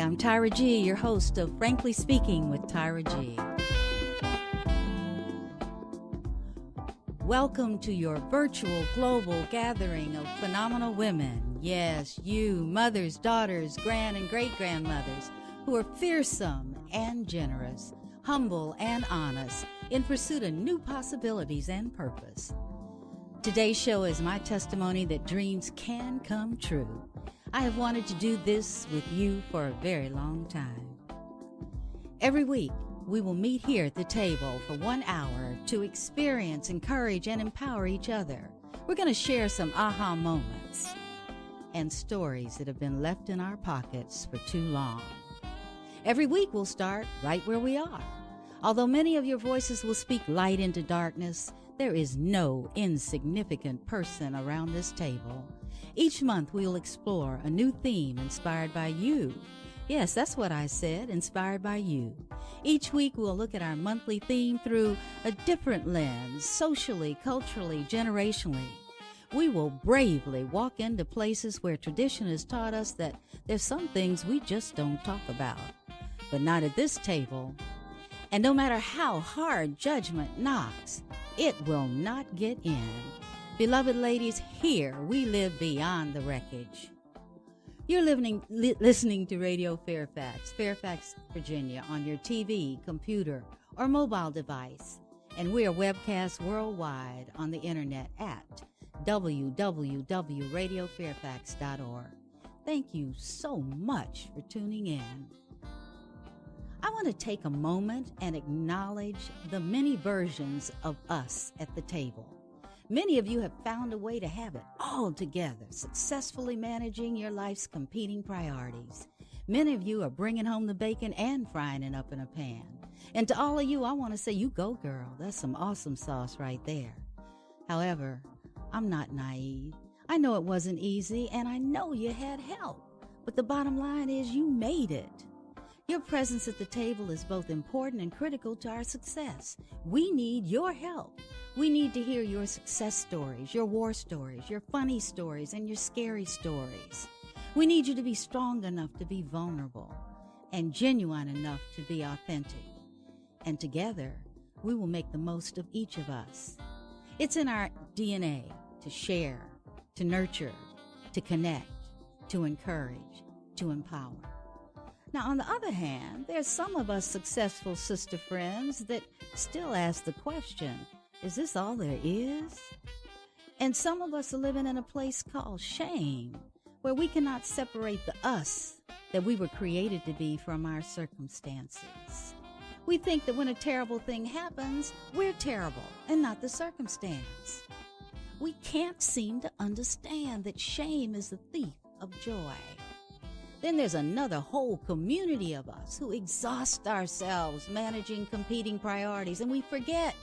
I'm Tyra G, your host of Frankly Speaking with Tyra G. Welcome to your virtual global gathering of phenomenal women. Yes, you, mothers, daughters, grand and great-grandmothers, who are fearsome and generous, humble and honest, in pursuit of new possibilities and purpose. Today's show is my testimony that dreams can come true. I have wanted to do this with you for a very long time. Every week, we will meet here at the table for 1 hour to experience, encourage, and empower each other. We're going to share some aha moments and stories that have been left in our pockets for too long. Every week, we'll start right where we are. Although many of your voices will speak light into darkness, there is no insignificant person around this table. Each month, we'll explore a new theme inspired by you. Yes, that's what I said, inspired by you. Each week, we'll look at our monthly theme through a different lens, socially, culturally, generationally. We will bravely walk into places where tradition has taught us that there's some things we just don't talk about. But not at this table. And no matter how hard judgment knocks, it will not get in. Beloved ladies, here we live beyond the wreckage. You're listening to Radio Fairfax, Virginia, on your TV, computer, or mobile device. And we are webcast worldwide on the internet at www.radiofairfax.org. Thank you so much for tuning in. I want to take a moment and acknowledge the many versions of us at the table. Many of you have found a way to have it all together, successfully managing your life's competing priorities. Many of you are bringing home the bacon and frying it up in a pan. And to all of you, I want to say, you go, girl. That's some awesome sauce right there. However, I'm not naive. I know it wasn't easy, and I know you had help. But the bottom line is you made it. Your presence at the table is both important and critical to our success. We need your help. We need to hear your success stories, your war stories, your funny stories, and your scary stories. We need you to be strong enough to be vulnerable and genuine enough to be authentic. And together, we will make the most of each of us. It's in our DNA to share, to nurture, to connect, to encourage, to empower. Now, on the other hand, there's some of us successful sister friends that still ask the question, is this all there is? And some of us are living in a place called shame, where we cannot separate the us that we were created to be from our circumstances. We think that when a terrible thing happens, we're terrible and not the circumstance. We can't seem to understand that shame is the thief of joy. Then there's another whole community of us who exhaust ourselves managing competing priorities, and we forget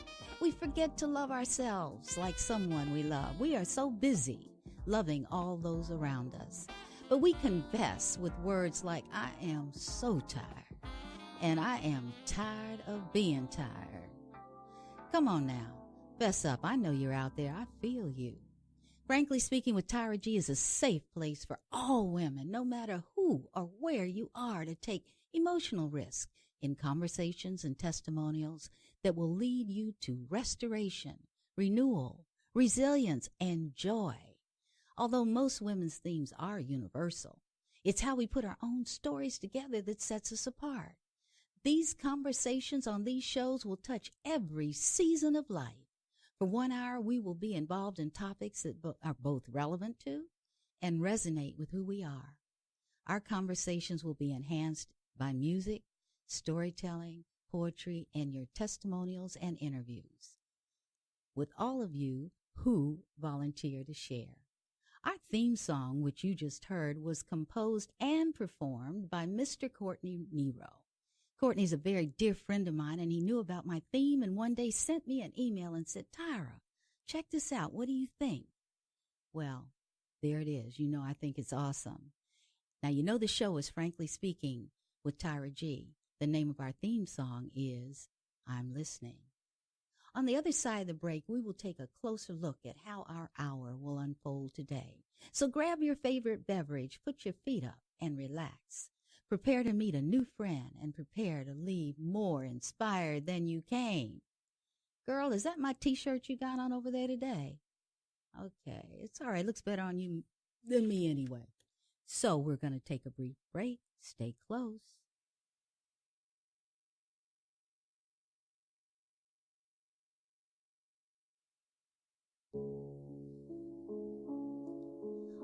to love ourselves like someone we love. We are so busy loving all those around us. But we confess with words like, I am so tired, and I am tired of being tired. Come on now, fess up. I know you're out there. I feel you. Frankly Speaking with Tyra G is a safe place for all women, no matter who or where you are, to take emotional risk in conversations and testimonials that will lead you to restoration, renewal, resilience, and joy. Although most women's themes are universal, it's how we put our own stories together that sets us apart. These conversations on these shows will touch every season of life. For 1 hour, we will be involved in topics that are both relevant to and resonate with who we are. Our conversations will be enhanced by music, storytelling, poetry, and your testimonials and interviews, with all of you who volunteer to share. Our theme song, which you just heard, was composed and performed by Mr. Courtney Nero. Courtney's a very dear friend of mine, and he knew about my theme and one day sent me an email and said, Tyra, check this out. What do you think? Well, there it is. You know, I think it's awesome. Now, you know the show is Frankly Speaking with Tyra G. The name of our theme song is I'm Listening. On the other side of the break, we will take a closer look at how our hour will unfold today. So grab your favorite beverage, put your feet up, and relax. Prepare to meet a new friend and prepare to leave more inspired than you came. Girl, is that my t-shirt you got on over there today? Okay, it's all right. Looks better on you than me anyway. So we're going to take a brief break. Stay close.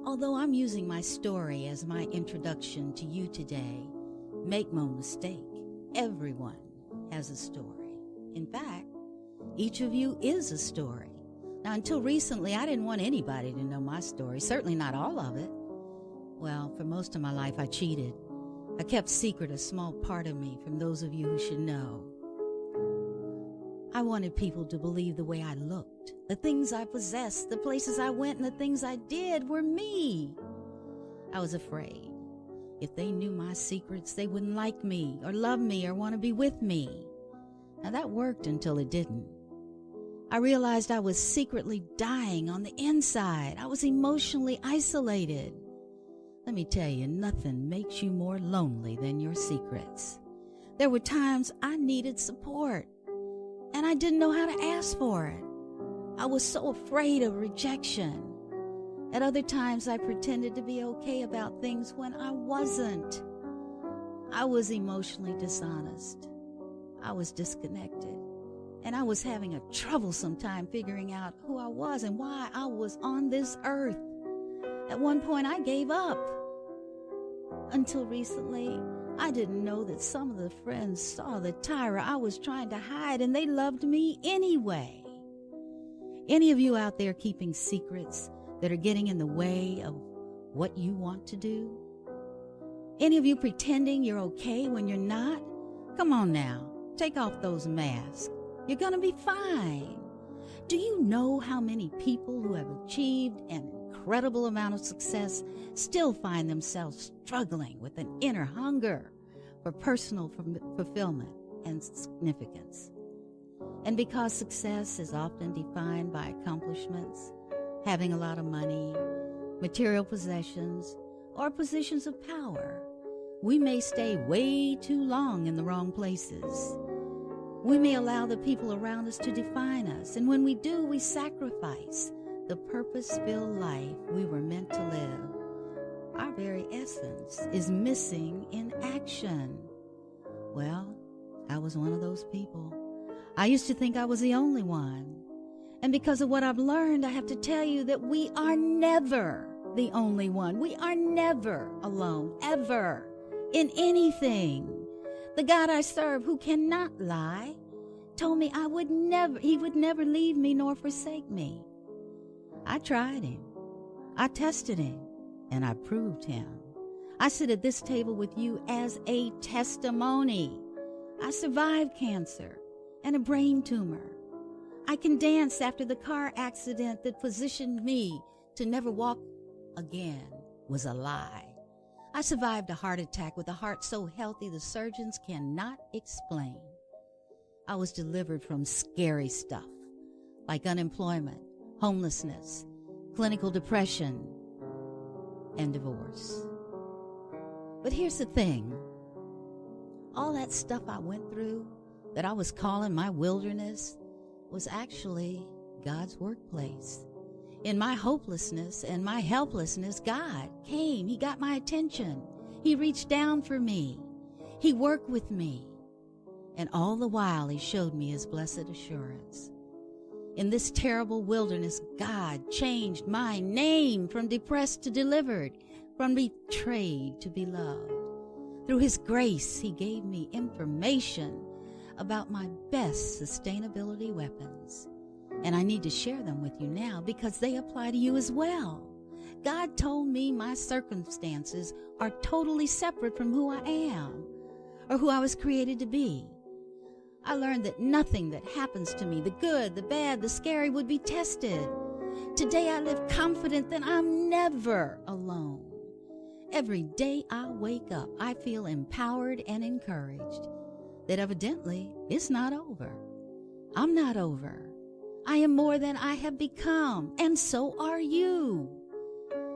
Although I'm using my story as my introduction to you today, make no mistake, everyone has a story. In fact, each of you is a story. Now, until recently, I didn't want anybody to know my story, certainly not all of it. Well, for most of my life, I cheated. I kept secret a small part of me from those of you who should know. I wanted people to believe the way I looked, the things I possessed, the places I went, and the things I did were me. I was afraid. If they knew my secrets, they wouldn't like me or love me or want to be with me. Now, that worked until it didn't. I realized I was secretly dying on the inside. I was emotionally isolated. Let me tell you, nothing makes you more lonely than your secrets. There were times I needed support, and I didn't know how to ask for it. I was so afraid of rejection. At other times, I pretended to be okay about things when I wasn't. I was emotionally dishonest. I was disconnected. And I was having a troublesome time figuring out who I was and why I was on this earth. At one point, I gave up. Until recently, I didn't know that some of the friends saw the Tyra I was trying to hide, and they loved me anyway. Any of you out there keeping secrets that are getting in the way of what you want to do? Any of you pretending you're okay when you're not? Come on now, take off those masks. You're going to be fine. Do you know how many people who have achieved an incredible amount of success still find themselves struggling with an inner hunger for personal fulfillment and significance? And because success is often defined by accomplishments, having a lot of money, material possessions, or positions of power, we may stay way too long in the wrong places. We may allow the people around us to define us, and when we do, we sacrifice the purpose-filled life we were meant to live. Our very essence is missing in action. Well, I was one of those people. I used to think I was the only one. And because of what I've learned, I have to tell you that we are never the only one. We are never alone, ever, in anything. The God I serve, who cannot lie, told me he would never leave me nor forsake me. I tried him. I tested him, and I proved him. I sit at this table with you as a testimony. I survived cancer and a brain tumor. I can dance after the car accident that positioned me to never walk again was a lie. I survived a heart attack with a heart so healthy the surgeons cannot explain. I was delivered from scary stuff like unemployment, homelessness, clinical depression, and divorce. But here's the thing. All that stuff I went through that I was calling my wilderness was actually God's workplace. In my hopelessness and my helplessness, God came. He got my attention. He reached down for me. He worked with me. And all the while, he showed me his blessed assurance. In this terrible wilderness, God changed my name from depressed to delivered, from betrayed to beloved. Through his grace, he gave me information about my best sustainability weapons. And I need to share them with you now because they apply to you as well. God told me my circumstances are totally separate from who I am or who I was created to be. I learned that nothing that happens to me, the good, the bad, the scary, would be tested. Today I live confident that I'm never alone. Every day I wake up, I feel empowered and encouraged that evidently it's not over. I'm not over. I am more than I have become, and so are you.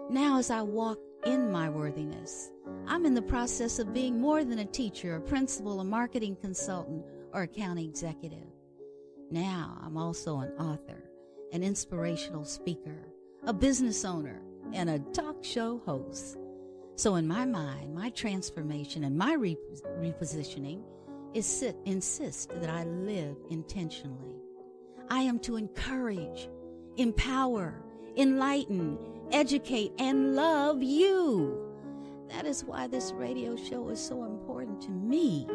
Now as I walk in my worthiness. I'm in the process of being more than a teacher, a principal, a marketing consultant, or a county executive. Now I'm also an author, an inspirational speaker, a business owner, and a talk show host. So in my mind, my transformation and my repositioning insist that I live intentionally. I am to encourage, empower, enlighten, educate, and love you. That is why this radio show is so important to me.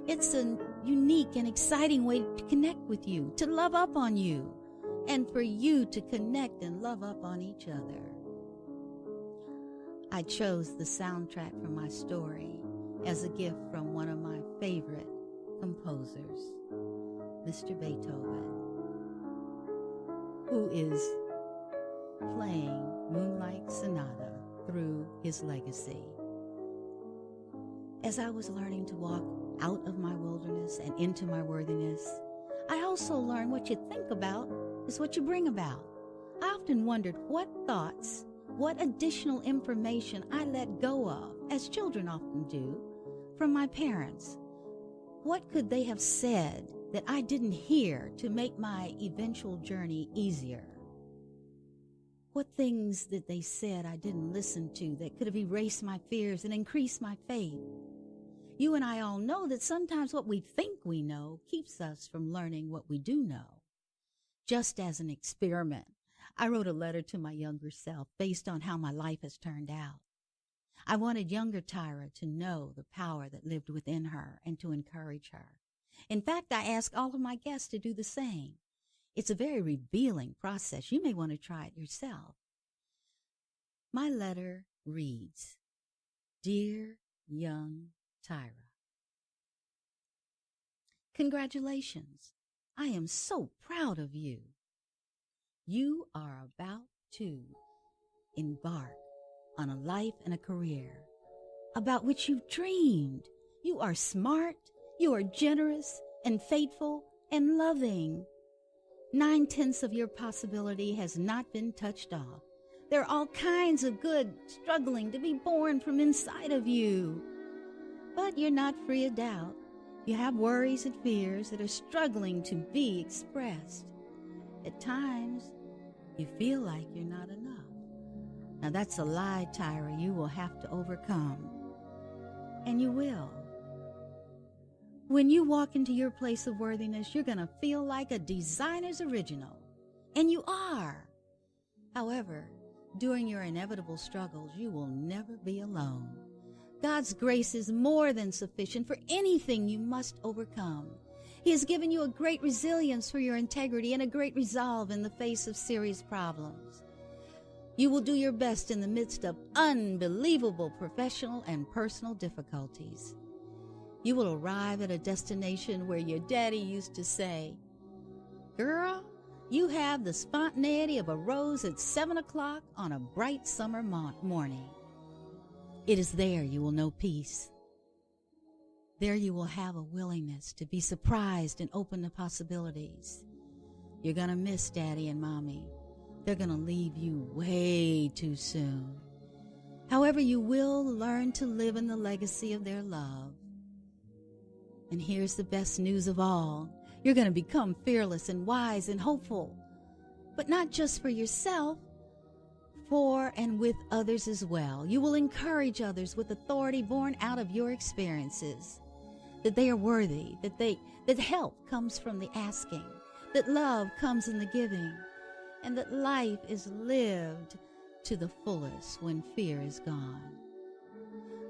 It's a unique and exciting way to connect with you, to love up on you, and for you to connect and love up on each other. I chose the soundtrack for my story as a gift from one of my favorite composers, Mr. Beethoven, who is playing Moonlight Sonata through his legacy. As I was learning to walk out of my wilderness and into my worthiness, I also learned what you think about is what you bring about. I often wondered what thoughts, what additional information I let go of, as children often do, from my parents. What could they have said that I didn't hear to make my eventual journey easier? What things that they said I didn't listen to that could have erased my fears and increased my faith? You and I all know that sometimes what we think we know keeps us from learning what we do know. Just as an experiment, I wrote a letter to my younger self based on how my life has turned out. I wanted younger Tyra to know the power that lived within her and to encourage her. In fact, I asked all of my guests to do the same. It's a very revealing process. You may want to try it yourself. My letter reads, Dear young Tyra, congratulations. I am so proud of you. You are about to embark on a life and a career about which you've dreamed. You are smart, you are generous and faithful and loving. 9/10 of your possibility has not been touched off. There are all kinds of good struggling to be born from inside of you. But you're not free of doubt. You have worries and fears that are struggling to be expressed. At times, you feel like you're not enough. Now that's a lie, Tyra, you will have to overcome. And you will. When you walk into your place of worthiness, you're going to feel like a designer's original. And you are. However, during your inevitable struggles, you will never be alone. God's grace is more than sufficient for anything you must overcome. He has given you a great resilience for your integrity and a great resolve in the face of serious problems. You will do your best in the midst of unbelievable professional and personal difficulties. You will arrive at a destination where your daddy used to say, Girl, you have the spontaneity of a rose at 7 o'clock on a bright summer morning. It is there you will know peace. There you will have a willingness to be surprised and open to possibilities. You're going to miss Daddy and Mommy. They're going to leave you way too soon. However, you will learn to live in the legacy of their love. And here's the best news of all. You're going to become fearless and wise and hopeful. But not just for yourself, for and with others as well. You will encourage others with authority born out of your experiences. That they are worthy, that help comes from the asking, that love comes in the giving, and that life is lived to the fullest when fear is gone.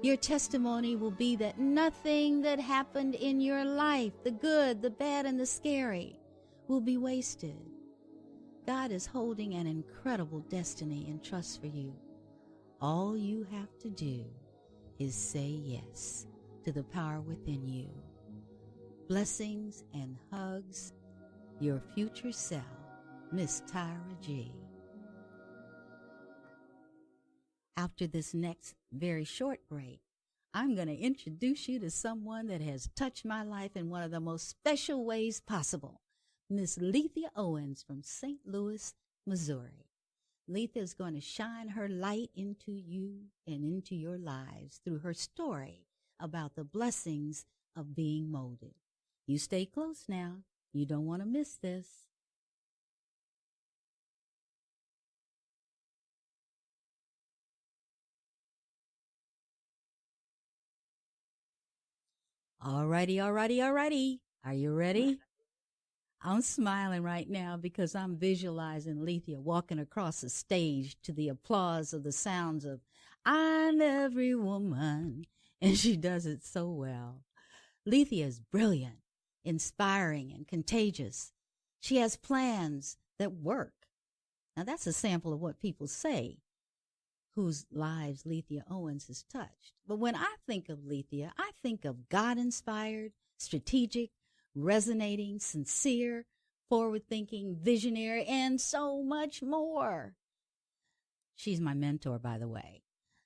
Your testimony will be that nothing that happened in your life, the good, the bad, and the scary, will be wasted. God is holding an incredible destiny and trust for you. All you have to do is say yes to the power within you. Blessings and hugs, your future self, Miss Tyra G. After this next very short break, I'm going to introduce you to someone that has touched my life in one of the most special ways possible, Miss Lethia Owens from St. Louis, Missouri. Letha is going to shine her light into you and into your lives through her story about the blessings of being molded. You stay close now. You don't want to miss this. All righty. Are you ready? I'm smiling right now because I'm visualizing Lethea walking across the stage to the applause of the sounds of I'm Every Woman. And she does it so well. Lethea is brilliant, inspiring, and contagious. She has plans that work. Now, that's a sample of what people say whose lives Lethia Owens has touched. But when I think of Lethia, I think of God inspired, strategic, resonating, sincere, forward thinking, visionary, and so much more. She's my mentor, by the way.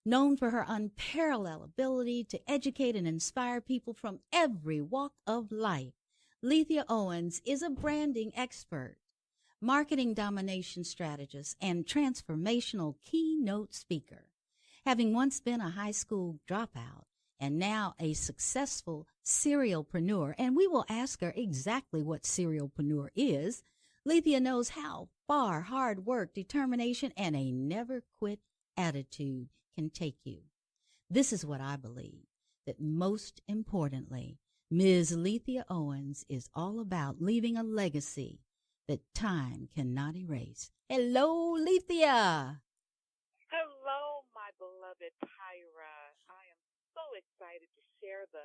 Known for her unparalleled ability to educate and inspire people from every walk of life, Lethia Owens is a branding expert, marketing domination strategist, and transformational keynote speaker. Having once been a high school dropout and now a successful serialpreneur, and we will ask her exactly what serialpreneur is, Lethia knows how far hard work, determination, and a never quit attitude can take you. This is what I believe, that most importantly, Ms. Lethia Owens is all about leaving a legacy that time cannot erase. Hello, Lethia. Hello, my beloved Tyra. I am so excited to share the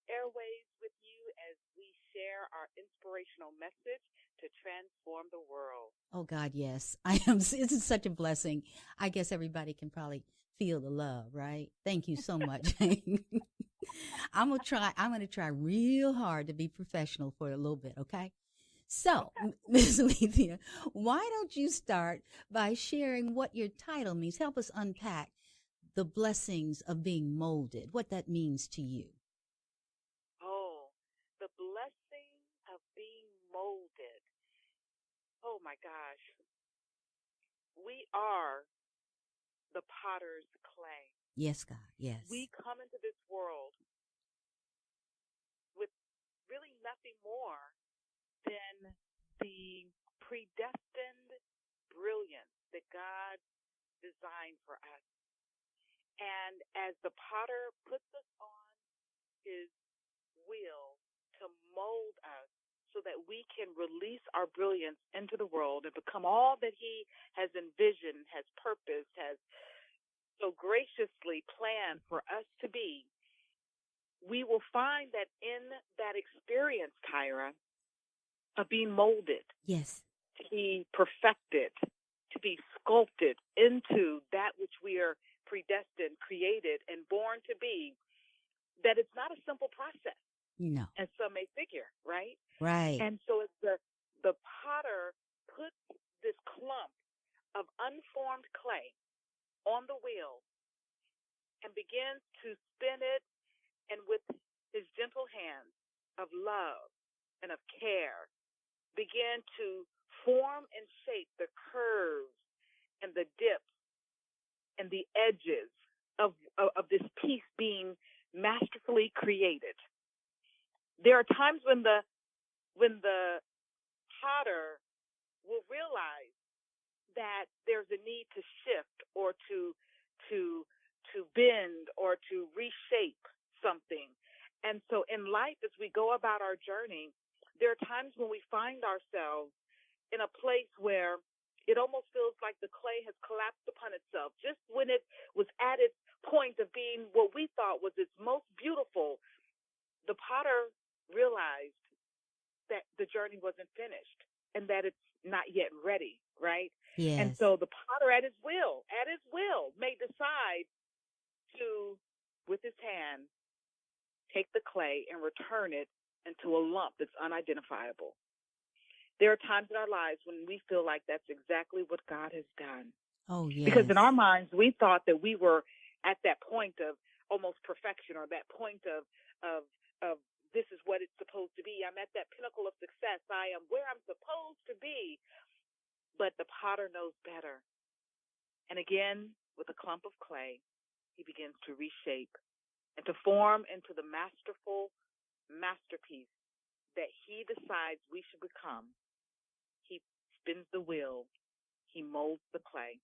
airways with you as we share our inspirational message to transform the world. Oh, God, yes. I am. This is such a blessing. I guess everybody can probably feel the love, right? Thank you so much. I'm gonna try real hard to be professional for a little bit, okay? So, Okay. Ms. Lethia, why don't you start by sharing what your title means? Help us unpack the blessings of being molded, what that means to you. Oh, the blessing of being molded. Oh my gosh. We are the potter's clay. Yes, God, yes. We come into this world with really nothing more than the predestined brilliance that God designed for us. And as the potter puts us on his wheel to mold us so that we can release our brilliance into the world and become all that he has envisioned, has purposed, has so graciously planned for us to be, we will find that in that experience, Tyra, of being molded, Yes. to be perfected, to be sculpted into that which we are predestined, created, and born to be, that it's not a simple process, No. as some may figure, right? Right. And so as the potter puts this clump of unformed clay on the wheel and begins to spin it, and with his gentle hands of love and of care, begin to form and shape the curves and the dips and the edges of this piece being masterfully created. There are times when the potter will realize that there's a need to shift or to bend or to reshape something. And so in life, as we go about our journey, there are times when we find ourselves in a place where it almost feels like the clay has collapsed upon itself. Just when it was at its point of being what we thought was its most beautiful, the potter realized that the journey wasn't finished and that it's not yet ready, right? And Yes. so the potter at his will, may decide to, with his hand, take the clay and return it into a lump that's unidentifiable. There are times in our lives when we feel like that's exactly what God has done. Oh, Because in our yes. minds, we thought that we were at that point of almost perfection, or that point of this is what it's supposed to be. I'm at that pinnacle of success. I am where I'm supposed to be. But the potter knows better. And again, with a clump of clay, he begins to reshape and to form into the masterful masterpiece that he decides we should become. He spins the wheel, he molds the clay,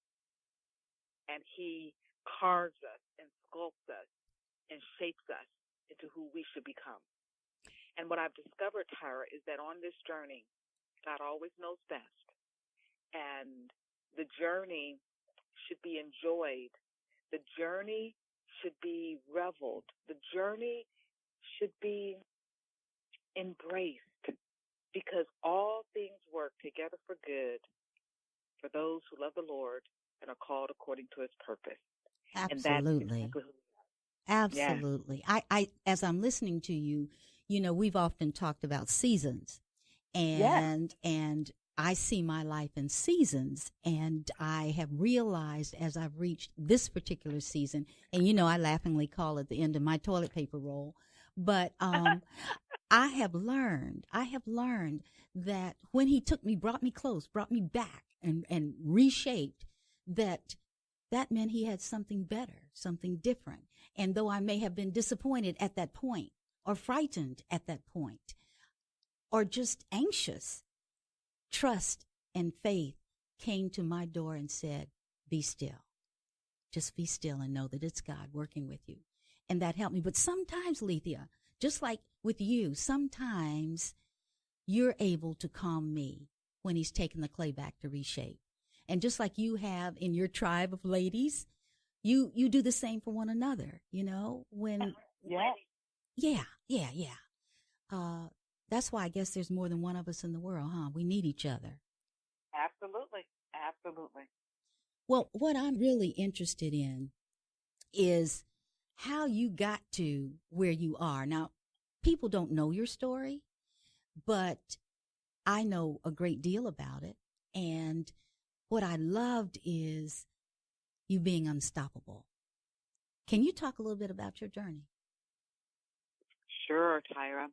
and he carves us and sculpts us and shapes us into who we should become. And what I've discovered, Tyra, is that on this journey, God always knows best. And the journey should be enjoyed. The journey should be reveled. The journey should be embraced, because all things work together for good for those who love the Lord and are called according to his purpose. And that's Absolutely. exactly who. Absolutely. I as I'm listening to you, we've often talked about seasons, and I see my life in seasons, and I have realized as I've reached this particular season, and I laughingly call it the end of my toilet paper roll, but I have learned that when he took me, brought me close, brought me back, and reshaped, that meant he had something better, something different. And though I may have been disappointed at that point, or frightened at that point, or just anxious, trust and faith came to my door and said, be still. Just be still and know that it's God working with you. And that helped me. But sometimes, Lethia, just like with you, sometimes you're able to calm me when he's taken the clay back to reshape. And just like you have in your tribe of ladies, you do the same for one another, when. Yeah. That's why I guess there's more than one of us in the world, huh? We need each other. Absolutely. Well, what I'm really interested in is how you got to where you are. Now, people don't know your story, but I know a great deal about it. And what I loved is you being unstoppable. Can you talk a little bit about your journey? Sure, Tyra.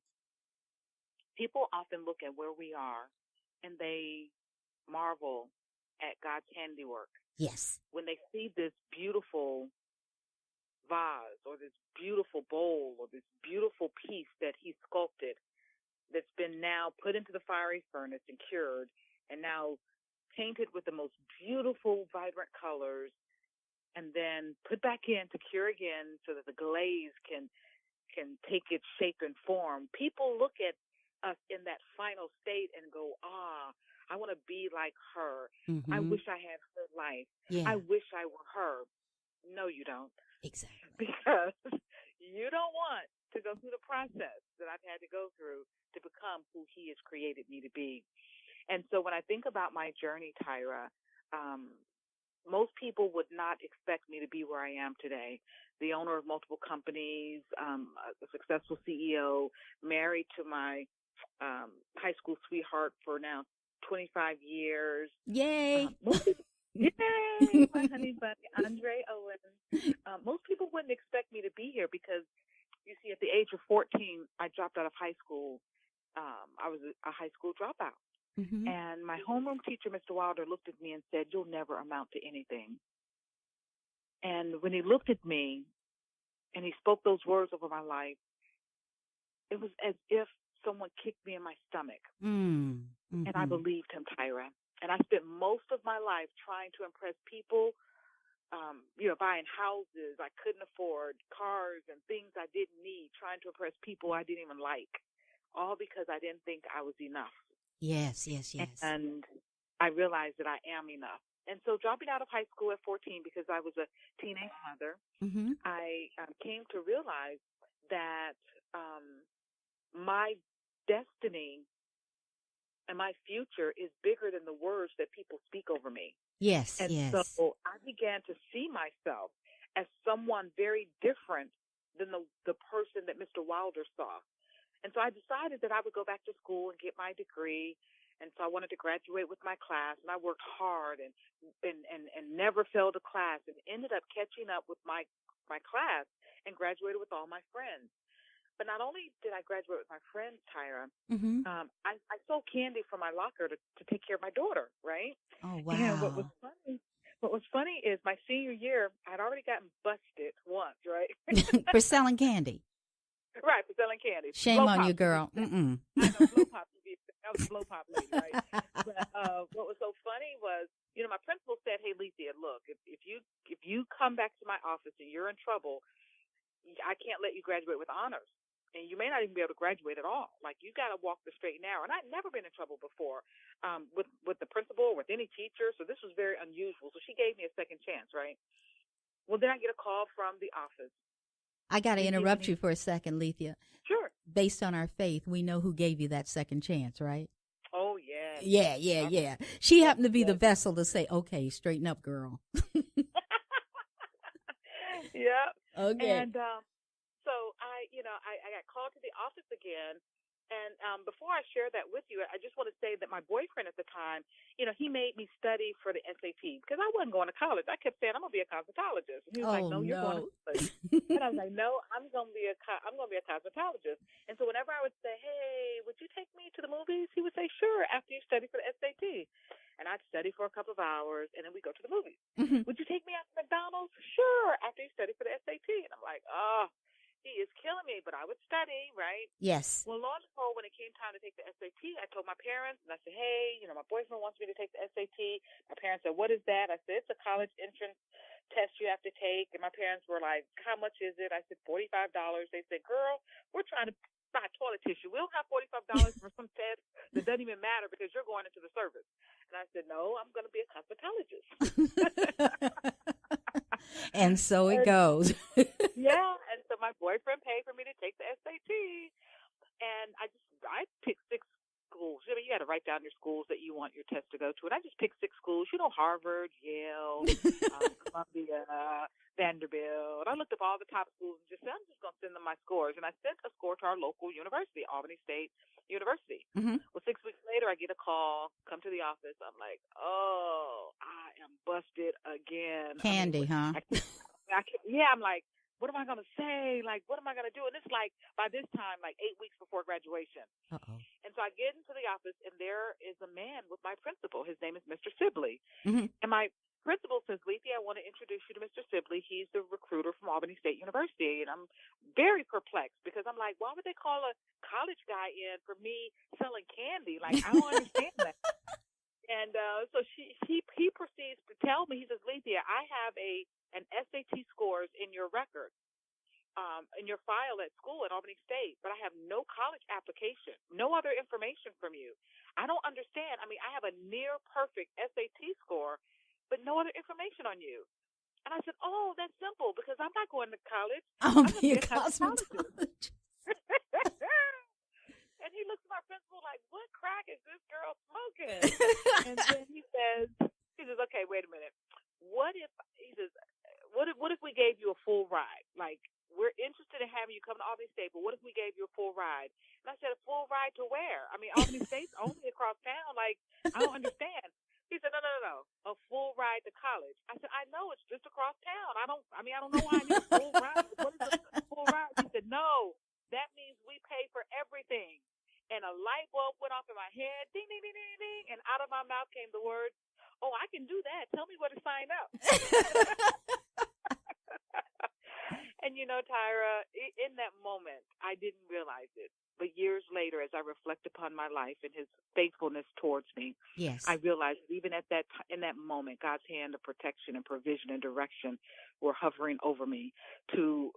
People often look at where we are and they marvel at God's handiwork. Yes. When they see this beautiful vase or this beautiful bowl or this beautiful piece that he sculpted that's been now put into the fiery furnace and cured and now painted with the most beautiful, vibrant colors and then put back in to cure again so that the glaze can take its shape and form. People look at us in that final state and go, I want to be like her. Mm-hmm. I wish I had her life. Yeah. I wish I were her. No, you don't. Exactly. Because you don't want to go through the process that I've had to go through to become who he has created me to be. And so when I think about my journey, Tyra, most people would not expect me to be where I am today. The owner of multiple companies, a successful CEO, married to my high school sweetheart for now 25 years. Yay! Yay! My honey bunny, Tyra Owens. Most people wouldn't expect me to be here because, you see, at the age of 14, I dropped out of high school. I was a high school dropout. Mm-hmm. And my homeroom teacher, Mr. Wilder, looked at me and said, you'll never amount to anything. And when he looked at me and he spoke those words over my life, it was as if someone kicked me in my stomach. Mm-hmm. And I believed him, Tyra. And I spent most of my life trying to impress people, buying houses I couldn't afford, cars and things I didn't need, trying to impress people I didn't even like, all because I didn't think I was enough. Yes. And I realized that I am enough. And so dropping out of high school at 14 because I was a teenage mother, Mm-hmm. I came to realize that my destiny and my future is bigger than the words that people speak over me. Yes. And so I began to see myself as someone very different than the person that Mr. Wilder saw. And so I decided that I would go back to school and get my degree. And so I wanted to graduate with my class, and I worked hard and never failed a class and ended up catching up with my class and graduated with all my friends. But not only did I graduate with my friends, Tyra, Mm-hmm. I sold candy from my locker to take care of my daughter, right? Oh, wow. And What was funny is my senior year, I'd already gotten busted once, right? For selling candy. Right, for selling candy. Shame Blow on pop. you, girl. Mm-mm. I know, blow pop. I was a blow pop lady, right? But what was so funny was, my principal said, "Hey, Lethia, look, if you come back to my office and you're in trouble, I can't let you graduate with honors. And you may not even be able to graduate at all. Like, you got to walk the straight and narrow." And I'd never been in trouble before with the principal or with any teacher. So this was very unusual. So she gave me a second chance, right? Well, then I get a call from the office. I got to interrupt you for a second, Lethia. Sure. Based on our faith, we know who gave you that second chance, right? Oh, yeah. Yeah. She happened to be the vessel to say, okay, straighten up, girl. Yeah. Okay. And so I got called to the office again. And before I share that with you, I just want to say that my boyfriend at the time, he made me study for the SAT because I wasn't going to college. I kept saying, "I'm going to be a cosmetologist." And he was like, "No, you're going to college." And I was like, "No, I'm going to be a cosmetologist." And so whenever I would say, "Hey, would you take me to the movies?" He would say, "Sure, after you study for the SAT." And I'd study for a couple of hours, and then we go to the movies. Mm-hmm. "Would you take me out to McDonald's?" "Sure, after you study for the SAT." And I'm like, "Oh, he is killing me," but I would study, right? Yes. Well, lo and behold, when it came time to take the SAT, I told my parents, and I said, "Hey, my boyfriend wants me to take the SAT." My parents said, "What is that?" I said, "It's a college entrance test you have to take." And my parents were like, "How much is it?" I said, $45. They said, "Girl, we're trying to buy toilet tissue. We don't have $45 for some test that doesn't even matter because you're going into the service." And I said, "No, I'm going to be a cosmetologist." And so it goes. Yeah, and so my boyfriend paid for me to take the SAT, and I picked 6 schools. You got to write down your schools that you want your test to go to, and I just picked 6 schools. Harvard, Yale, Columbia, Vanderbilt. I looked up all the top schools and just said, "I'm just going to send them my scores." And I sent a score to our local university, Albany State University. Mm-hmm. Well, 6 weeks later, I get a call, come to the office. I'm like, "Oh, I am busted again." Candy, huh? I'm like, what am I going to say? Like, what am I going to do? And it's like, by this time, like 8 weeks before graduation. Uh-oh. And so I get into the office, and there is a man with my principal. His name is Mr. Sibley. Mm-hmm. And my principal says, "Lethia, I want to introduce you to Mr. Sibley. He's the recruiter from Albany State University." And I'm very perplexed because I'm like, why would they call a college guy in for me selling candy? Like, I don't understand that. And so he proceeds to tell me, he says, "Lethia, I have an SAT scores in your record, in your file at school at Albany State, but I have no college application, no other information from you. I don't understand. I mean, I have a near perfect SAT score, but no other information on you." And I said, "Oh, that's simple because I'm not going to college. I'm going to be a cosmetologist." And he looks at my principal like, "What crack is this girl smoking?" And then he says, "Okay, wait a minute. What if," he says, what if we gave you a full ride? Like, we're interested in having you come to Albany State, but what if we gave you a full ride?" And I said, "A full ride to where? I mean, Albany State's only across town. Like, I don't understand." He said, No. A full ride to college." I said, "I know, it's just across town. I don't know why I need a full ride. What is a full ride?" He said, "No, that means we pay for everything." And a light bulb went off in my head, ding, ding, ding, ding, ding, and out of my mouth came the words, "Oh, I can do that. Tell me where to sign up." And Tyra, in that moment, I didn't realize it. But years later, as I reflect upon my life and his faithfulness towards me, yes, I realized that even in that moment, God's hand of protection and provision and direction were hovering over me to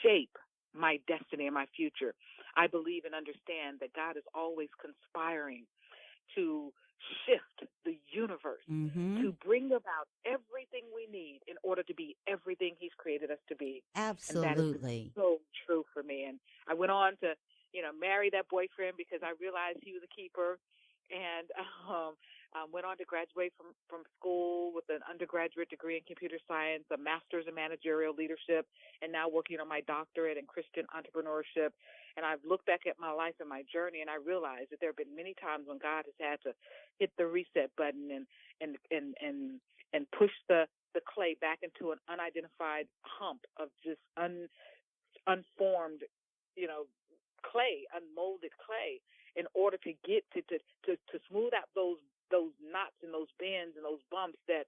shape my destiny and my future. I believe and understand that God is always conspiring to shift the universe, mm-hmm. to bring about everything we need in order to be everything He's created us to be. Absolutely. And that is so true for me. And I went on to, marry that boyfriend because I realized he was a keeper, and went on to graduate from school with an undergraduate degree in computer science, a master's in managerial leadership, and now working on my doctorate in Christian entrepreneurship. And I've looked back at my life and my journey, and I realized that there have been many times when God has had to hit the reset button and push the clay back into an unidentified hump of just unformed, clay, unmolded clay, in order to get to smooth out those those knots and those bends and those bumps that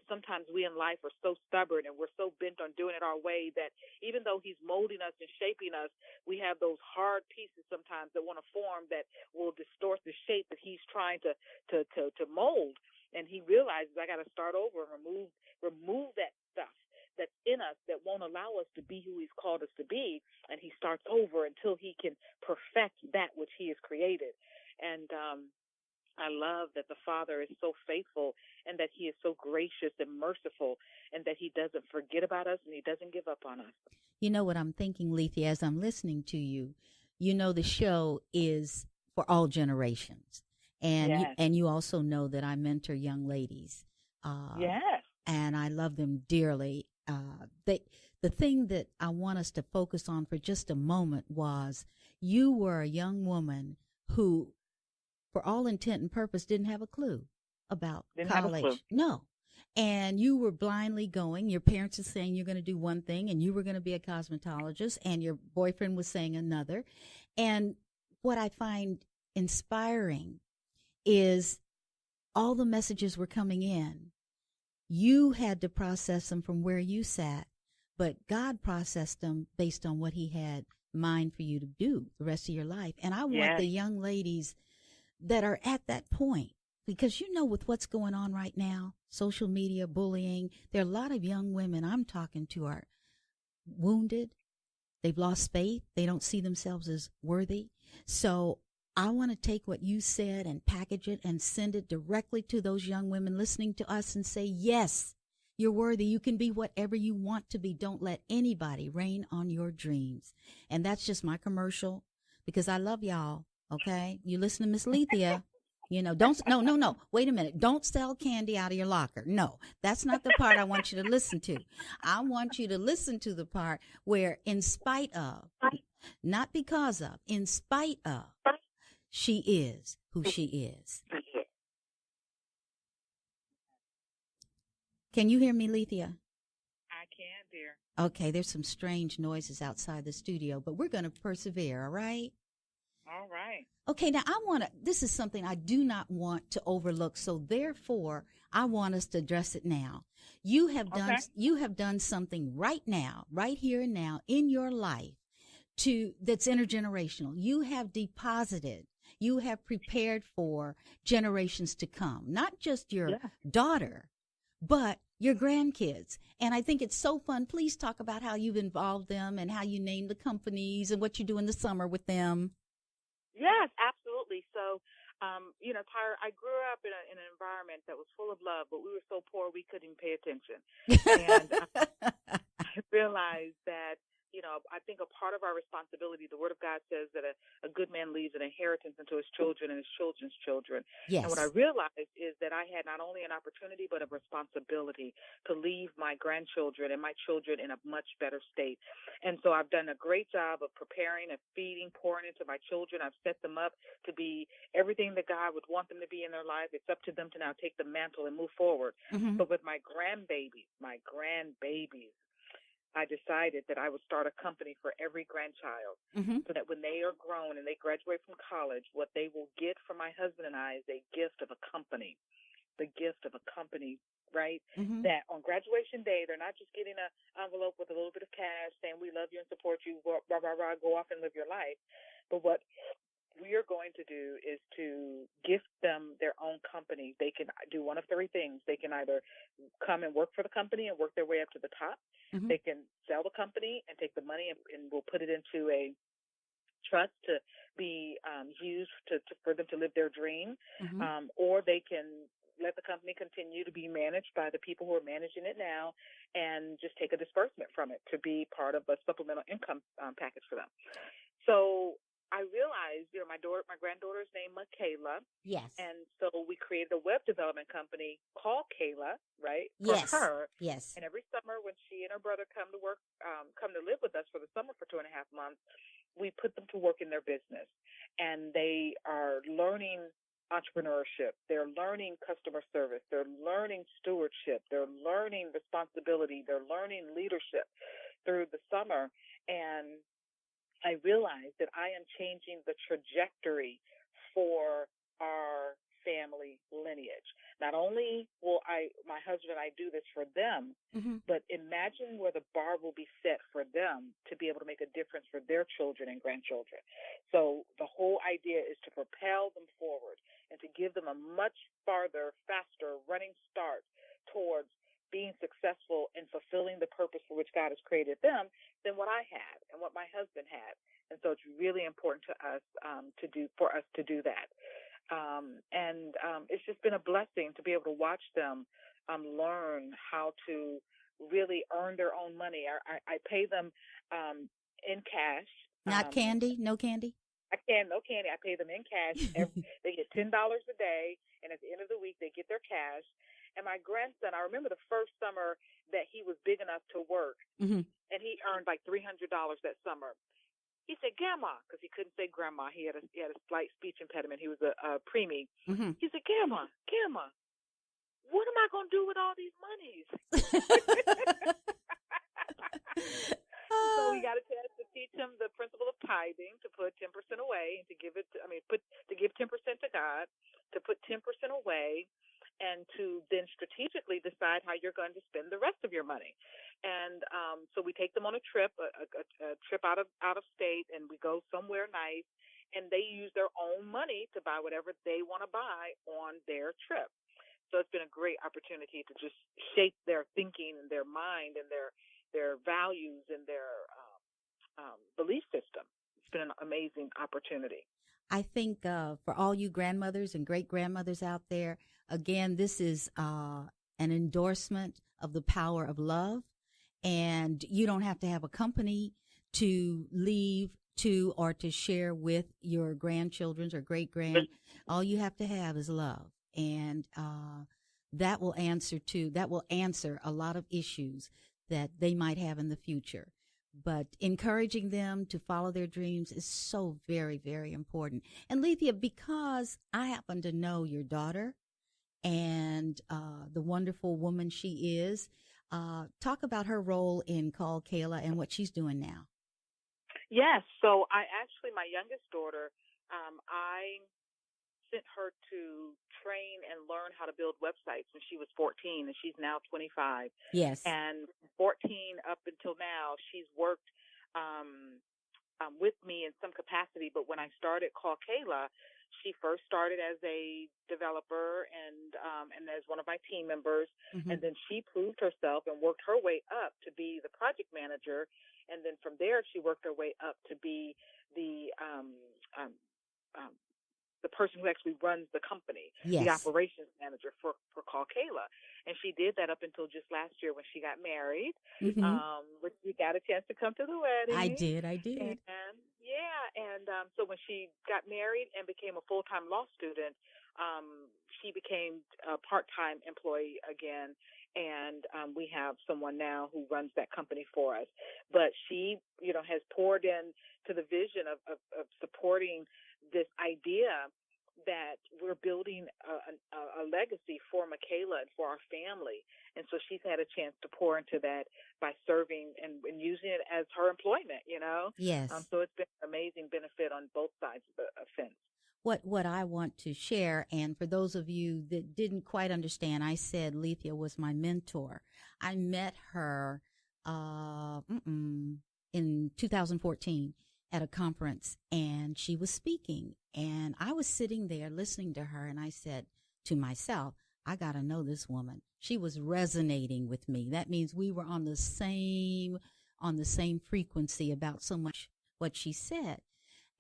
sometimes we in life are so stubborn and we're so bent on doing it our way that even though he's molding us and shaping us, we have those hard pieces sometimes that want to form that will distort the shape that he's trying to mold. And he realizes I got to start over and remove that stuff that's in us that won't allow us to be who he's called us to be. And he starts over until he can perfect that which he has created. And I love that the Father is so faithful and that he is so gracious and merciful and that he doesn't forget about us and he doesn't give up on us. You know what I'm thinking, Lethia, as I'm listening to you, you know the show is for all generations. And yes. you also know that I mentor young ladies. Yes. And I love them dearly. The thing that I want us to focus on for just a moment was you were a young woman who, for all intent and purpose, didn't have a clue about college. No. And you were blindly going. Your parents are saying you're going to do one thing and you were going to be a cosmetologist and your boyfriend was saying another. And what I find inspiring is all the messages were coming in. You had to process them from where you sat, but God processed them based on what he had in mind for you to do the rest of your life. And I want the young ladies that are at that point, because you know with what's going on right now, social media, bullying, there are a lot of young women I'm talking to are wounded. They've lost faith. They don't see themselves as worthy. So I want to take what you said and package it and send it directly to those young women listening to us and say, yes, you're worthy. You can be whatever you want to be. Don't let anybody rain on your dreams. And that's just my commercial because I love y'all. Okay. You listen to Miss Lethia, you know, no. Wait a minute. Don't sell candy out of your locker. No, that's not the part I want you to listen to. I want you to listen to the part where in spite of, not because of, in spite of, she is who she is. Can you hear me, Lethia? I can, dear. Okay, there's some strange noises outside the studio, but we're going to persevere, all right? All right. Okay, now this is something I do not want to overlook, so therefore I want us to address it now. You have done something right now, right here and now in your life that's intergenerational. You have deposited, you have prepared for generations to come, not just your daughter, but your grandkids. And I think it's so fun. Please talk about how you've involved them and how you name the companies and what you do in the summer with them. Yes, absolutely. So, Tyra, I grew up in an environment that was full of love, but we were so poor we couldn't even pay attention. And I realized that, I think a part of our responsibility, the Word of God says that a good man leaves an inheritance unto his children and his children's children. Yes. And what I realized is that I had not only an opportunity, but a responsibility to leave my grandchildren and my children in a much better state. And so I've done a great job of preparing and feeding, pouring into my children. I've set them up to be everything that God would want them to be in their life. It's up to them to now take the mantle and move forward. Mm-hmm. But with my grandbabies, I decided that I would start a company for every grandchild so that when they are grown and they graduate from college, what they will get from my husband and I is a gift of a company, right? Mm-hmm. That on graduation day, they're not just getting an envelope with a little bit of cash saying we love you and support you, rah, rah, rah, go off and live your life. But what we are going to do is to gift them their own company. They can do one of three things. They can either come and work for the company and work their way up to the top. Mm-hmm. They can sell the company and take the money and we'll put it into a trust to be used for them to live their dream. Mm-hmm. Or they can let the company continue to be managed by the people who are managing it now and just take a disbursement from it to be part of a supplemental income package for them. So I realized, my granddaughter's name is Kayla. Yes. And so we created a web development company called Kayla, right? For her. Yes. And every summer when she and her brother come to live with us for the summer for 2.5 months, we put them to work in their business. And they are learning entrepreneurship. They're learning customer service. They're learning stewardship. They're learning responsibility. They're learning leadership through the summer. And I realized that I am changing the trajectory for our family lineage. Not only will my husband and I do this for them, but imagine where the bar will be set for them to be able to make a difference for their children and grandchildren. So the whole idea is to propel them forward and to give them a much farther, faster running start towards being successful and fulfilling the purpose for which God has created them than what I had and what my husband had. And so it's really important to us to do that. And it's just been a blessing to be able to watch them learn how to really earn their own money. I pay them in cash. Not candy? No candy? No candy. I pay them in cash. They get $10 a day, and at the end of the week, they get their cash. And my grandson, I remember the first summer that he was big enough to work, and he earned like $300 that summer. He said, "Grandma," because he couldn't say grandma. He had a slight speech impediment. He was a preemie. He said, "Grandma, what am I going to do with all these monies?" So we got a chance to teach him the principle of tithing, to put 10% away, and to give 10% to God, to put 10% away, and to then strategically decide how you're going to spend the rest of your money. And so we take them on a trip, a trip out of state, and we go somewhere nice, and they use their own money to buy whatever they want to buy on their trip. So it's been a great opportunity to just shape their thinking and their mind and their values and their belief system. It's been an amazing opportunity. I think for all you grandmothers and great-grandmothers out there, again, this is an endorsement of the power of love. And you don't have to have a company to leave to or to share with your grandchildren or great-grand. All you have to have is love. And that will answer a lot of issues that they might have in the future. But encouraging them to follow their dreams is so very, very important. And Lethia, because I happen to know your daughter and the wonderful woman she is, talk about her role in Call Kayla and what she's doing now. Yes. So my youngest daughter, I sent her to train and learn how to build websites when she was 14, and she's now 25. Yes. And 14 up until now, she's worked with me in some capacity. But when I started Call Kayla, she first started as a developer and as one of my team members, and then she proved herself and worked her way up to be the project manager, and then from there she worked her way up to be the person who actually runs the company, yes, the operations manager for Call Kayla. And she did that up until just last year when she got married, which we got a chance to come to the wedding. I did. And so when she got married and became a full-time law student, she became a part-time employee again. And we have someone now who runs that company for us. But she, has poured in to the vision of supporting this idea that we're building a legacy for Michaela and for our family. And so she's had a chance to pour into that by serving and using it as her employment, Yes. So it's been an amazing benefit on both sides of the fence. What I want to share, and for those of you that didn't quite understand, I said Lethia was my mentor. I met her in 2014 at a conference, and she was speaking, and I was sitting there listening to her, and I said to myself, I got to know this woman. She was resonating with me. That means we were on the same frequency about so much what she said.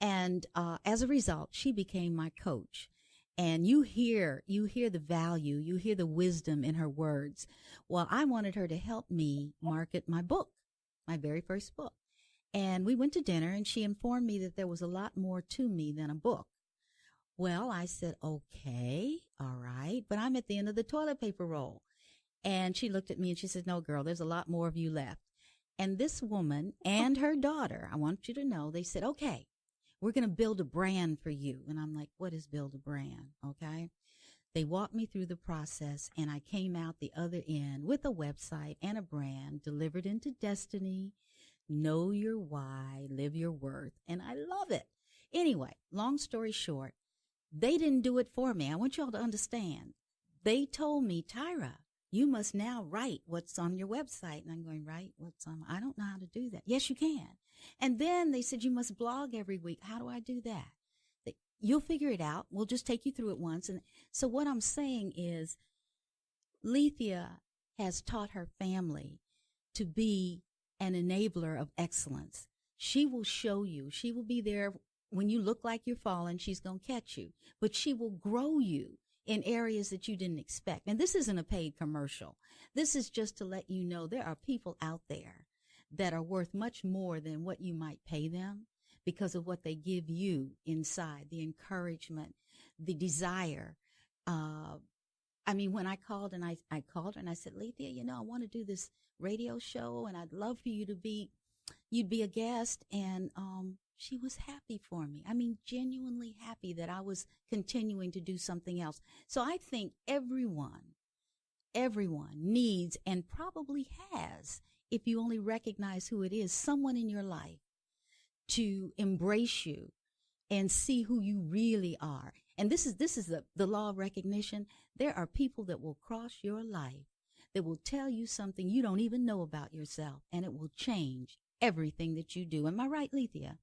And as a result, she became my coach. And you hear the value, you hear the wisdom in her words. Well, I wanted her to help me market my book, my very first book. And we went to dinner, and she informed me that there was a lot more to me than a book. Well, I said, okay, all right, but I'm at the end of the toilet paper roll. And she looked at me and she said, no, girl, there's a lot more of you left. And this woman and her daughter, I want you to know, they said, okay, we're going to build a brand for you. And I'm like, what is build a brand? Okay. They walked me through the process, and I came out the other end with a website and a brand delivered into destiny. Know your why, live your worth. And I love it. Anyway, long story short, They didn't do it for me. I want y'all to understand. They told me, Tyra, you must now write what's on your website. And I'm going, write what's on, I don't know how to do that. Yes, you can. And then they said, you must blog every week. How do I do that? You'll figure it out. We'll just take you through it once. And so what I'm saying is Lethia has taught her family to be an enabler of excellence. She will show you. She will be there when you look like you're falling. She's going to catch you, but she will grow you in areas that you didn't expect. And this isn't a paid commercial. This is just to let you know there are people out there that are worth much more than what you might pay them because of what they give you inside, the encouragement, the desire. I mean, when I called and I called her and I said, Lethia, I want to do this radio show and I'd love for you'd be a guest. And she was happy for me. I mean, genuinely happy that I was continuing to do something else. So I think everyone needs and probably has, if you only recognize who it is, someone in your life to embrace you and see who you really are. And this is the law of recognition. There are people that will cross your life that will tell you something you don't even know about yourself, and it will change everything that you do. Am I right, Lethia?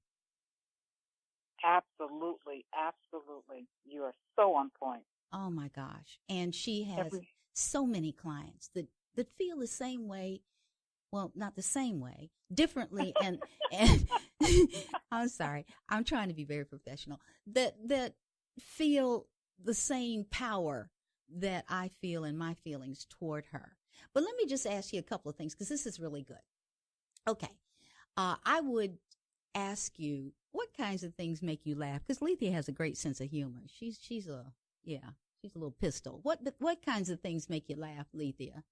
Absolutely. Absolutely. You are so on point. Oh, my gosh. And she has so many clients that feel the same way. Well, not the same way, differently. And I'm sorry. I'm trying to be very professional. That feel the same power that I feel in my feelings toward her. But let me just ask you a couple of things, because this is really good. Okay. I would ask you, what kinds of things make you laugh? Because Lethia has a great sense of humor. She's a little pistol. What kinds of things make you laugh, Lethia?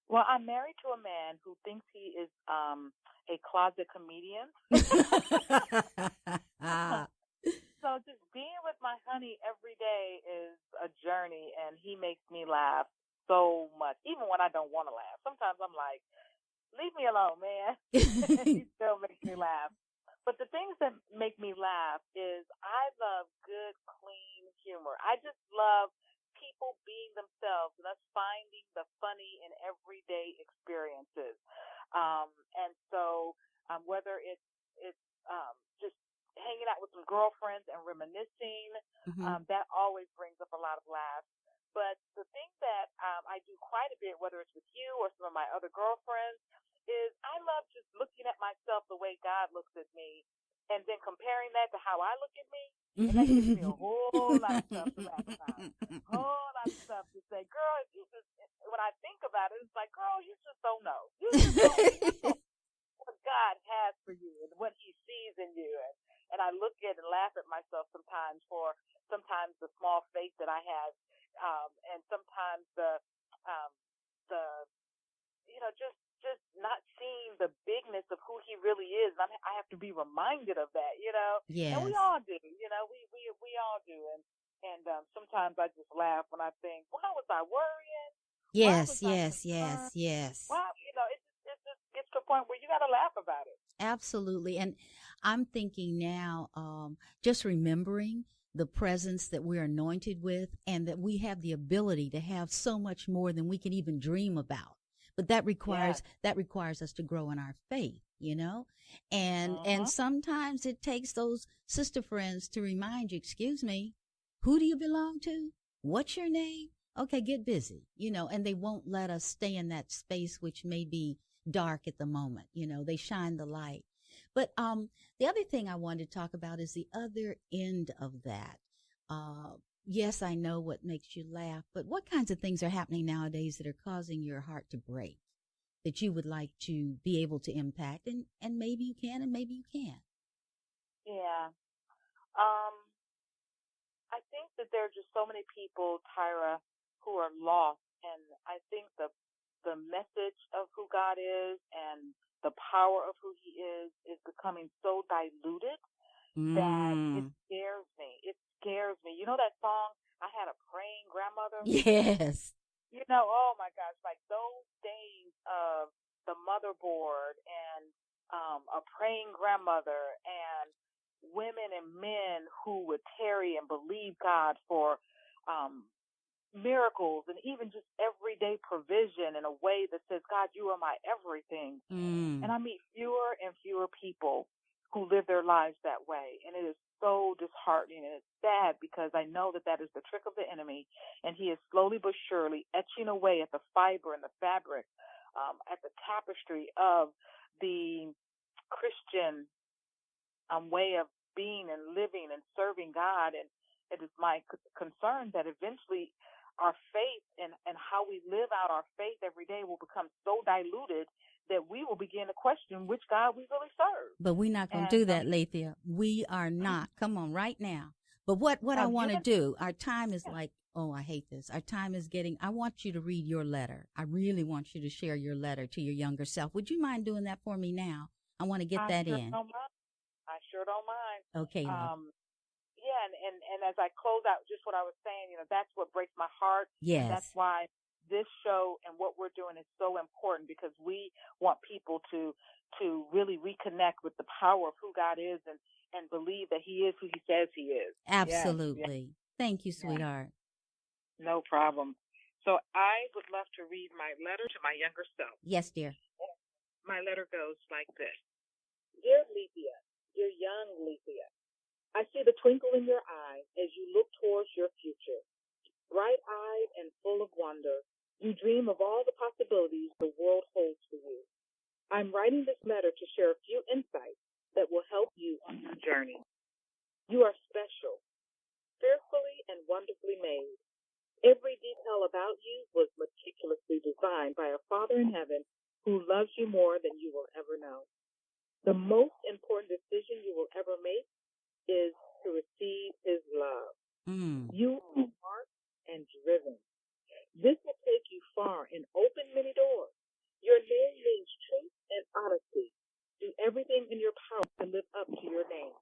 Well, I'm married to a man who thinks he is a closet comedian. So just being with my honey every day is a journey, and he makes me laugh so much, even when I don't want to laugh. Sometimes I'm like, leave me alone, man. He still makes me laugh. But the things that make me laugh is I love good, clean humor. I just love people being themselves and us finding the funny in everyday experiences. And so whether it's just hanging out with some girlfriends and reminiscing, that always brings up a lot of laughs. But the thing that I do quite a bit, whether it's with you or some of my other girlfriends, is I love just looking at myself the way God looks at me and then comparing that to how I look at me. And that gives me a whole lot of stuff to laugh about. Whole lot of stuff to say, girl, when I think about it, it's like, girl, you just don't know. You just don't know what God has for you and what he sees in you. And I look at and laugh at myself sometimes for the small faith that I have, and sometimes the just not seeing the bigness of who he really is. And I have to be reminded of that, Yes. And we all do, we all do. And sometimes I just laugh when I think, why was I worrying? Yes. Well, it just gets to a point where you got to laugh about it. Absolutely. And I'm thinking now, just remembering the presence that we're anointed with, and that we have the ability to have so much more than we can even dream about. But that requires us to grow in our faith, and sometimes it takes those sister friends to remind you, excuse me, who do you belong to? What's your name? Okay, get busy, and they won't let us stay in that space, which may be dark at the moment. They shine the light. But the other thing I wanted to talk about is the other end of that. Yes, I know what makes you laugh, but what kinds of things are happening nowadays that are causing your heart to break, that you would like to be able to impact? And maybe you can, and maybe you can't. Yeah. I think that there are just so many people, Tyra, who are lost. And I think the message of who God is and the power of who he is becoming so diluted that it scares me. It scares me. You know that song, I Had a Praying Grandmother? Yes. Oh my gosh, like those days of the motherboard and a praying grandmother and women and men who would tarry and believe God for miracles and even just everyday provision in a way that says, God, you are my everything. And I meet fewer and fewer people who live their lives that way. And it is so disheartening, and it's sad because I know that that is the trick of the enemy, and he is slowly but surely etching away at the fiber and the fabric, at the tapestry of the Christian way of being and living and serving God. And it is my concern that eventually our faith and how we live out our faith every day will become so diluted that we will begin to question which God we really serve. But we're not going to do that, Lethia. We are not. Come on, right now. But what I want to do, our time is like, oh, I hate this. Our time is getting, I want you to read your letter. I really want you to share your letter to your younger self. Would you mind doing that for me now? I want to get that in. I sure don't mind. Okay. Yeah, and as I close out just what I was saying, that's what breaks my heart. Yes. That's why this show and what we're doing is so important, because we want people to really reconnect with the power of who God is and believe that he is who he says he is. Absolutely. Yes. Thank you, sweetheart. No problem. So I would love to read my letter to my younger self. Yes, dear. My letter goes like this. Dear Lethia, dear young Lethia, I see the twinkle in your eye as you look towards your future. Bright-eyed and full of wonder, you dream of all the possibilities the world holds for you. I'm writing this letter to share a few insights that will help you on your journey. You are special, fearfully and wonderfully made. Every detail about you was meticulously designed by a Father in heaven who loves you more than you will ever know. The most important decision you will ever make is to receive his love. You are smart and driven. This will take you far and open many doors. Your name means truth and honesty. Do everything in your power to live up to your name.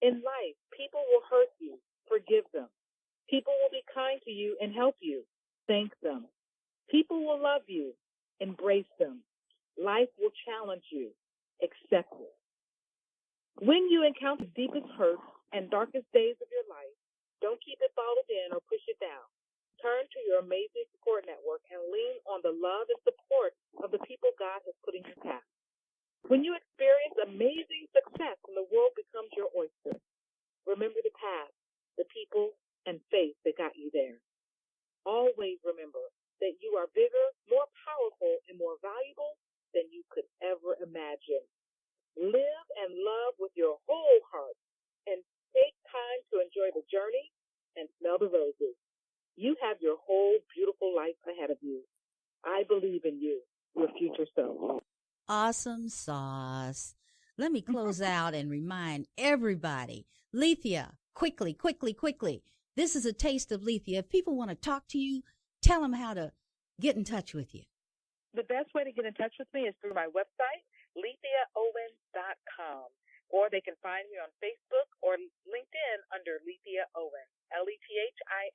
In life, people will hurt you. Forgive them. People will be kind to you and help you. Thank them. People will love you. Embrace them. Life will challenge you. Accept it. When you encounter the deepest hurt and darkest days of your life, don't keep it bottled in or push it down. Turn to your amazing support network and lean on the love and support of the people God has put in your path. When you experience amazing success and the world becomes your oyster, remember the path, the people, and faith that got you there. Always remember that you are bigger, more powerful, and more valuable than you could ever imagine. Live and love with your whole heart and take time to enjoy the journey and smell the roses. You have your whole beautiful life ahead of you. I believe in you, your future self. Awesome sauce. Let me close out and remind everybody, Lethia, quickly. This is a taste of Lethia. If people want to talk to you, tell them how to get in touch with you. The best way to get in touch with me is through my website, LethiaOwens.com, or they can find me on Facebook or LinkedIn under Lethia Owens, LethiaOwens.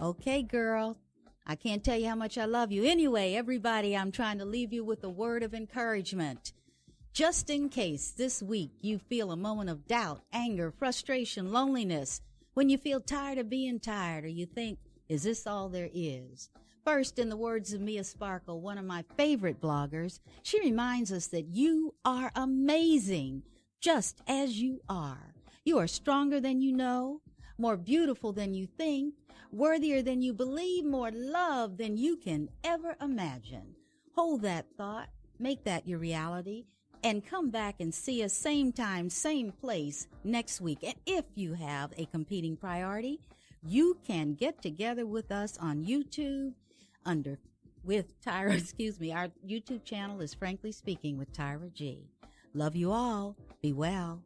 Okay, girl. I can't tell you how much I love you. Anyway, everybody, I'm trying to leave you with a word of encouragement. Just in case this week you feel a moment of doubt, anger, frustration, loneliness, when you feel tired of being tired or you think, is this all there is? First, in the words of Mia Sparkle, one of my favorite bloggers, she reminds us that you are amazing, just as you are. You are stronger than you know, more beautiful than you think, worthier than you believe, more loved than you can ever imagine. Hold that thought, make that your reality, and come back and see us same time, same place next week. And if you have a competing priority, you can get together with us on YouTube with Tyra, Our YouTube channel is Frankly Speaking with Tyra G. Love you all. Be well.